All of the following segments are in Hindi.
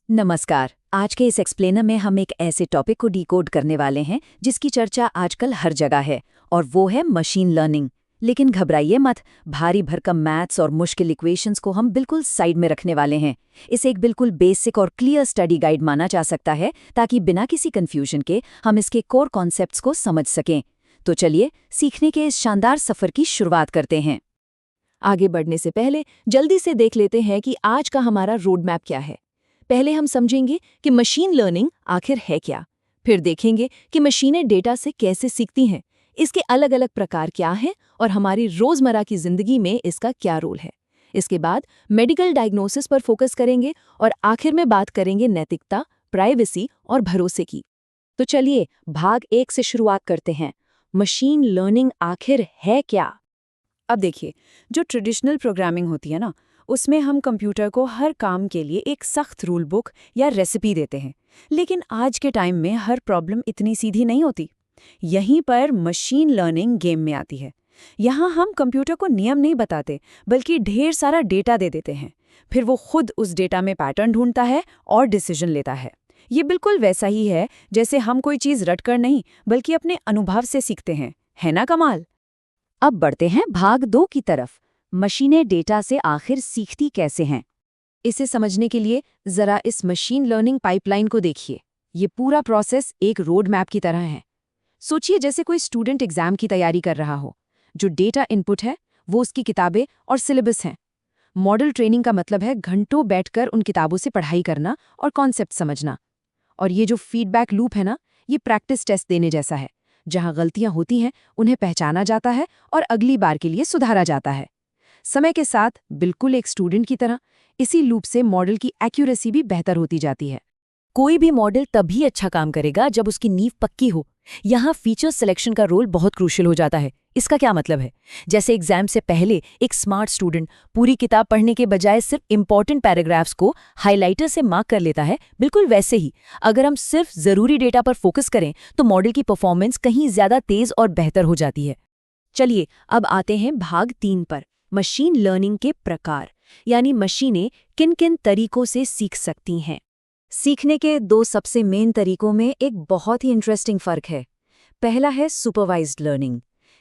नमस्कार। आज के इस एक्सप्लेनर में हम एक ऐसे टॉपिक को डिकोड करने वाले हैं जिसकी चर्चा आजकल हर जगह है, और वो है मशीन लर्निंग। लेकिन घबराइए मत, भारी भरकम मैथ्स और मुश्किल इक्वेशंस को हम बिल्कुल साइड में रखने वाले हैं। इसे एक बिल्कुल बेसिक और क्लियर स्टडी गाइड माना जा सकता है, ताकि बिना किसी कन्फ्यूजन के हम इसके कोर कॉन्सेप्ट्स को समझ सकें। तो चलिए सीखने के इस शानदार सफर की शुरुआत करते हैं। आगे बढ़ने से पहले जल्दी से देख लेते हैं कि आज का हमारा रोड मैप क्या है। पहले हम समझेंगे कि मशीन लर्निंग आखिर है क्या। फिर देखेंगे कि मशीनें डेटा से कैसे सीखती हैं, इसके अलग अलग प्रकार क्या हैं और हमारी रोजमर्रा की जिंदगी में इसका क्या रोल है। इसके बाद मेडिकल डायग्नोसिस पर फोकस करेंगे और आखिर में बात करेंगे नैतिकता, प्राइवेसी और भरोसे की। तो चलिए भाग 1 से शुरुआत करते हैं। मशीन लर्निंग आखिर है क्या? अब देखिए, जो ट्रेडिशनल प्रोग्रामिंग होती है ना, उसमें हम कंप्यूटर को हर काम के लिए एक सख्त रूल बुक या रेसिपी देते हैं। लेकिन आज के टाइम में हर प्रॉब्लम इतनी सीधी नहीं होती। यहीं पर मशीन लर्निंग गेम में आती है। यहाँ हम कंप्यूटर को नियम नहीं बताते, बल्कि ढेर सारा डेटा दे देते हैं। फिर वो खुद उस डेटा में पैटर्न ढूंढता है और डिसीजन लेता है। ये बिल्कुल वैसा ही है जैसे हम कोई चीज़ रटकर नहीं, बल्कि अपने अनुभव से सीखते हैं। है ना कमाल? अब बढ़ते हैं भाग 2 की तरफ। मशीनें डेटा से आखिर सीखती कैसे हैं? इसे समझने के लिए जरा इस मशीन लर्निंग पाइपलाइन को देखिए। ये पूरा प्रोसेस एक रोड मैप की तरह है। सोचिए जैसे कोई स्टूडेंट एग्जाम की तैयारी कर रहा हो। जो डेटा इनपुट है वो उसकी किताबें और सिलेबस हैं। मॉडल ट्रेनिंग का मतलब है घंटों बैठकर उन किताबों से पढ़ाई करना और कॉन्सेप्ट समझना। और ये जो फीडबैक लूप है ना, ये प्रैक्टिस टेस्ट देने जैसा है। जहां गलतियां होती हैं उन्हें पहचाना जाता है और अगली बार के लिए सुधारा जाता है। समय के साथ बिल्कुल एक स्टूडेंट की तरह इसी लूप से मॉडल की एक्यूरेसी भी बेहतर होती जाती है। कोई भी मॉडल तभी अच्छा काम करेगा जब उसकी नींव पक्की हो। यहाँ फीचर सिलेक्शन का रोल बहुत क्रूशियल हो जाता है। इसका क्या मतलब है? जैसे एग्जाम से पहले एक स्मार्ट स्टूडेंट पूरी किताब पढ़ने के बजाय सिर्फ इंपॉर्टेंट पैराग्राफ्स को हाइलाइटर से मार्क कर लेता है, बिल्कुल वैसे ही अगर हम सिर्फ जरूरी डेटा पर फोकस करें तो मॉडल की परफॉर्मेंस कहीं ज्यादा तेज और बेहतर हो जाती है। चलिए अब आते हैं भाग 3 पर। मशीन लर्निंग के प्रकार, यानी मशीनें किन किन तरीकों से सीख सकती हैं। सीखने के 2 सबसे मेन तरीकों में एक बहुत ही इंटरेस्टिंग फर्क है। पहला है सुपरवाइज्ड लर्निंग।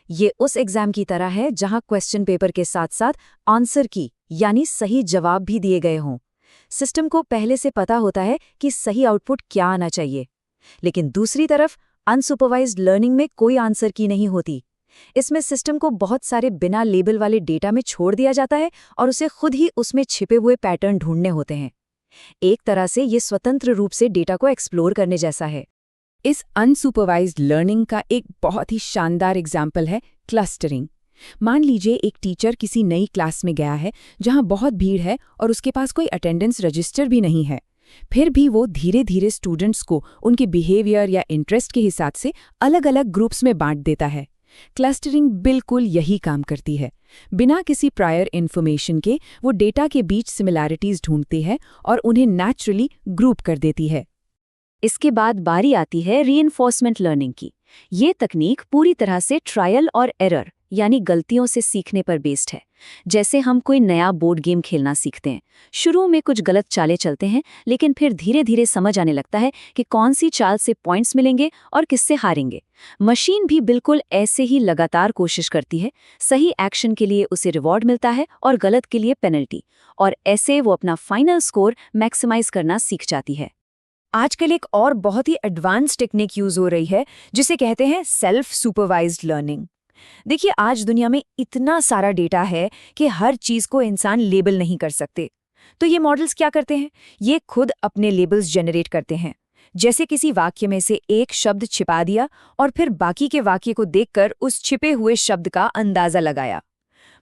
ये उस एग्जाम की तरह है जहां क्वेश्चन पेपर के साथ साथ आंसर की यानी सही जवाब भी दिए गए हों। सिस्टम को पहले से पता होता है कि सही आउटपुट क्या आना चाहिए। लेकिन दूसरी तरफ अनसुपरवाइज्ड लर्निंग में कोई आंसर की नहीं होती। इसमें सिस्टम को बहुत सारे बिना लेबल वाले डेटा में छोड़ दिया जाता है और उसे खुद ही उसमें छिपे हुए पैटर्न ढूंढने होते हैं। एक तरह से ये स्वतंत्र रूप से डेटा को एक्सप्लोर करने जैसा है। इस अनसुपरवाइज्ड लर्निंग का एक बहुत ही शानदार एग्जाम्पल है क्लस्टरिंग। मान लीजिए एक टीचर किसी नई क्लास में गया है जहां बहुत भीड़ है और उसके पास कोई अटेंडेंस रजिस्टर भी नहीं है। फिर भी वो धीरे धीरे स्टूडेंट्स को उनके बिहेवियर या इंटरेस्ट के हिसाब से अलग अलग ग्रुप्स में बांट देता है। क्लस्टरिंग बिल्कुल यही काम करती है। बिना किसी प्रायर इन्फॉर्मेशन के वो डेटा के बीच सिमिलैरिटीज ढूंढती है और उन्हें नेचुरली ग्रुप कर देती है। इसके बाद बारी आती है रीइंफोर्समेंट लर्निंग की। ये तकनीक पूरी तरह से ट्रायल और एरर यानी गलतियों से सीखने पर बेस्ड है। जैसे हम कोई नया बोर्ड गेम खेलना सीखते हैं। शुरू में कुछ गलत चालें चलते हैं, लेकिन फिर धीरे धीरे समझ आने लगता है कि कौन सी चाल से पॉइंट्स मिलेंगे और किससे हारेंगे। मशीन भी बिल्कुल ऐसे ही लगातार कोशिश करती है। सही एक्शन के लिए उसे रिवॉर्ड मिलता है और गलत के लिए पेनल्टी, और ऐसे वो अपना फाइनल स्कोर मैक्सिमाइज करना सीख जाती है। आजकल एक और बहुत ही एडवांस टेक्निक यूज हो रही है जिसे कहते हैं सेल्फ सुपरवाइज्ड लर्निंग। देखिए, आज दुनिया में इतना सारा डेटा है कि हर चीज को इंसान लेबल नहीं कर सकते। तो ये मॉडल्स क्या करते हैं? ये खुद अपने लेबल्स जनरेट करते हैं। जैसे किसी वाक्य में से एक शब्द छिपा दिया और फिर बाकी के वाक्य को देखकर उस छिपे हुए शब्द का अंदाजा लगाया।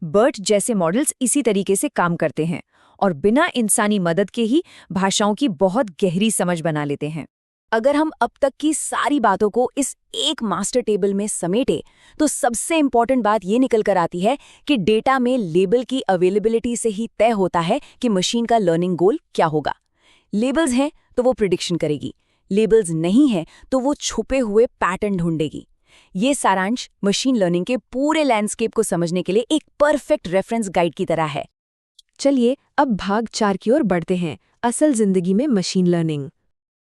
बर्ट जैसे मॉडल्स इसी तरीके से काम करते हैं और बिना इंसानी मदद के ही भाषाओं की बहुत गहरी समझ बना लेते हैं। अगर हम अब तक की सारी बातों को इस एक मास्टर टेबल में समेटे तो सबसे इंपॉर्टेंट बात ये निकल कर आती है कि डेटा में लेबल की अवेलेबिलिटी से ही तय होता है कि मशीन का लर्निंग गोल क्या होगा। लेबल्स हैं तो वो प्रिडिक्शन करेगी, लेबल्स नहीं है तो वो छुपे हुए पैटर्न ढूंढेगी। ये सारांश मशीन लर्निंग के पूरे लैंडस्केप को समझने के लिए एक परफेक्ट रेफरेंस गाइड की तरह है। चलिए अब भाग 4 की ओर बढ़ते हैं। असल जिंदगी में मशीन लर्निंग।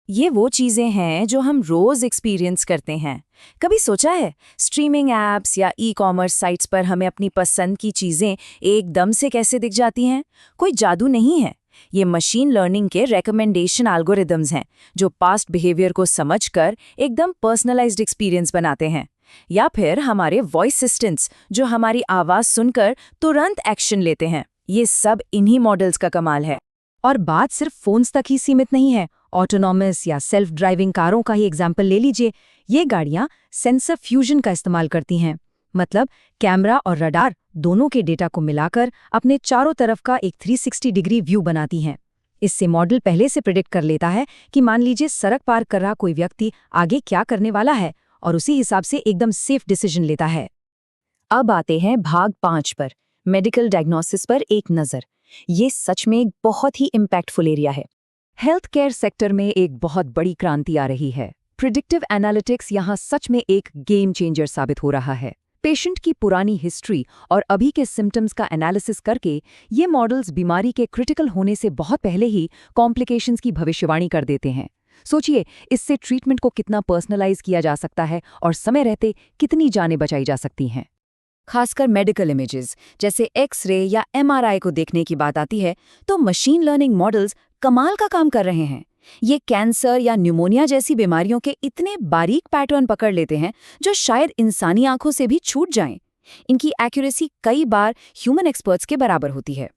ये वो चीजें हैं जो हम रोज एक्सपीरियंस करते हैं। कभी सोचा है स्ट्रीमिंग एप्स या ई-कॉमर्स साइट्स पर हमें अपनी पसंद की चीजें एकदम से कैसे दिख जाती हैं? कोई जादू नहीं है। ये मशीन लर्निंग के रिकमेंडेशन एल्गोरिदम्स हैं जो पास्ट बिहेवियर को समझकर एकदम पर्सनलाइज्ड एक्सपीरियंस बनाते हैं। या फिर हमारे वॉइस असिस्टेंट्स जो हमारी आवाज सुनकर तुरंत एक्शन लेते हैं। ये सब इन्हीं मॉडल्स का कमाल है। और बात सिर्फ फोन्स तक ही सीमित नहीं है। ऑटोनॉमस या सेल्फ ड्राइविंग कारों का ही एग्जाम्पल ले लीजिए। ये गाड़ियां सेंसर फ्यूजन का इस्तेमाल करती हैं, मतलब कैमरा और रडार दोनों के डेटा को मिलाकर अपने चारों तरफ का एक 360 डिग्री व्यू बनाती हैं। इससे मॉडल पहले से प्रिडिक्ट कर लेता है कि मान लीजिए सड़क पार कर रहा कोई व्यक्ति आगे क्या करने वाला है और उसी हिसाब से एकदम सेफ डिसीजन लेता है। अब आते हैं भाग 5 पर, मेडिकल डायग्नोसिस पर एक नज़र। ये सच में एक बहुत ही इम्पैक्टफुल एरिया है। हेल्थ केयर सेक्टर में एक बहुत बड़ी क्रांति आ रही है। प्रिडिक्टिव एनालिटिक्स यहाँ सच में एक गेम चेंजर साबित हो रहा है। पेशेंट की पुरानी हिस्ट्री और अभी के सिम्टम्स का एनालिसिस करके ये मॉडल्स बीमारी के क्रिटिकल होने से बहुत पहले ही कॉम्प्लिकेशंस की भविष्यवाणी कर देते हैं। सोचिए, इससे ट्रीटमेंट को कितना पर्सनलाइज किया जा सकता है और समय रहते कितनी जानें बचाई जा सकती हैं। खासकर मेडिकल इमेजेस जैसे एक्स-रे या एमआरआई को देखने की बात आती है तो मशीन लर्निंग मॉडल्स कमाल का काम कर रहे हैं। ये कैंसर या न्यूमोनिया जैसी बीमारियों के इतने बारीक पैटर्न पकड़ लेते हैं जो शायद इंसानी आंखों से भी छूट जाएं। इनकी एक्यूरेसी कई बार ह्यूमन एक्सपर्ट्स के बराबर होती है।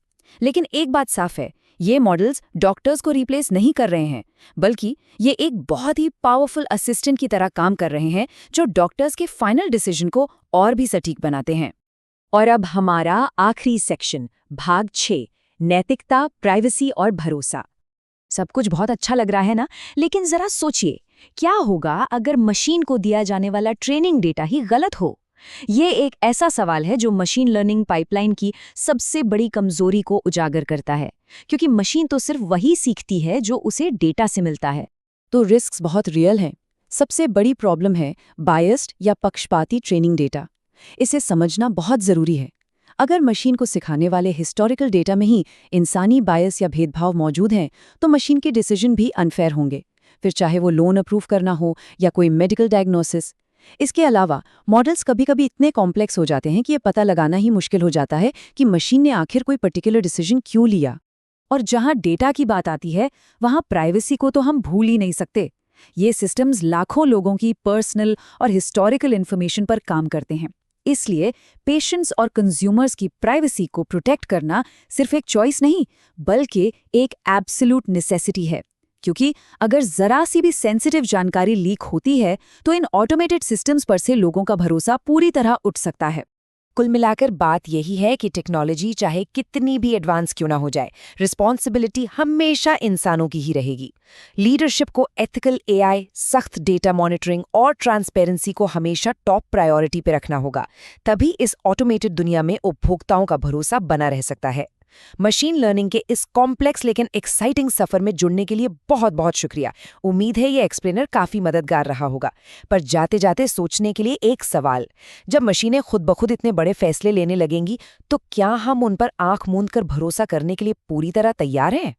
लेकिन एक बात साफ है, ये मॉडल्स डॉक्टर्स को रिप्लेस नहीं कर रहे हैं, बल्कि ये एक बहुत ही पावरफुल असिस्टेंट की तरह काम कर रहे हैं जो डॉक्टर्स के फाइनल डिसीजन को और भी सटीक बनाते हैं। और अब हमारा आखिरी सेक्शन, भाग 6, नैतिकता, प्राइवेसी और भरोसा। सब कुछ बहुत अच्छा लग रहा है ना, लेकिन जरा सोचिए, क्या होगा अगर मशीन को दिया जाने वाला ट्रेनिंग डेटा ही गलत हो? ये एक ऐसा सवाल है जो मशीन लर्निंग पाइपलाइन की सबसे बड़ी कमजोरी को उजागर करता है, क्योंकि मशीन तो सिर्फ वही सीखती है जो उसे डेटा से मिलता है। तो रिस्क्स बहुत रियल हैं। सबसे बड़ी प्रॉब्लम है बायस्ड या पक्षपाती ट्रेनिंग डेटा। इसे समझना बहुत ज़रूरी है। अगर मशीन को सिखाने वाले हिस्टोरिकल डेटा में ही इंसानी बायस या भेदभाव मौजूद हैं, तो मशीन के डिसीजन भी अनफेयर होंगे, फिर चाहे वो लोन अप्रूव करना हो या कोई मेडिकल डायग्नोसिस। इसके अलावा मॉडल्स कभी-कभी इतने कॉम्प्लेक्स हो जाते हैं कि ये पता लगाना ही मुश्किल हो जाता है कि मशीन ने आखिर कोई पर्टिकुलर डिसीजन क्यों लिया। और जहां डेटा की बात आती है, वहां प्राइवेसी को तो हम भूल ही नहीं सकते। ये सिस्टम्स लाखों लोगों की पर्सनल और हिस्टोरिकल इन्फॉर्मेशन पर काम करते हैं। इसलिए पेशेंट्स और कंज्यूमर्स की प्राइवेसी को प्रोटेक्ट करना सिर्फ एक चॉइस नहीं, बल्कि एक एब्सोल्यूट नेसेसिटी है। क्योंकि अगर जरा सी भी सेंसिटिव जानकारी लीक होती है तो इन ऑटोमेटेड सिस्टम्स पर से लोगों का भरोसा पूरी तरह उठ सकता है। कुल मिलाकर बात यही है कि टेक्नोलॉजी चाहे कितनी भी एडवांस क्यों ना हो जाए, रिस्पॉन्सिबिलिटी हमेशा इंसानों की ही रहेगी। लीडरशिप को एथिकल एआई, सख्त डेटा मॉनिटरिंग और ट्रांसपेरेंसी को हमेशा टॉप प्रायोरिटी पे रखना होगा। तभी इस ऑटोमेटेड दुनिया में उपभोक्ताओं का भरोसा बना रह सकता है। मशीन लर्निंग के इस कॉम्प्लेक्स लेकिन एक्साइटिंग सफर में जुड़ने के लिए बहुत बहुत शुक्रिया। उम्मीद है ये एक्सप्लेनर काफी मददगार रहा होगा। पर जाते जाते सोचने के लिए एक सवाल, जब मशीनें खुद ब खुद इतने बड़े फैसले लेने लगेंगी तो क्या हम उन पर आंख मूंद कर भरोसा करने के लिए पूरी तरह तैयार हैं?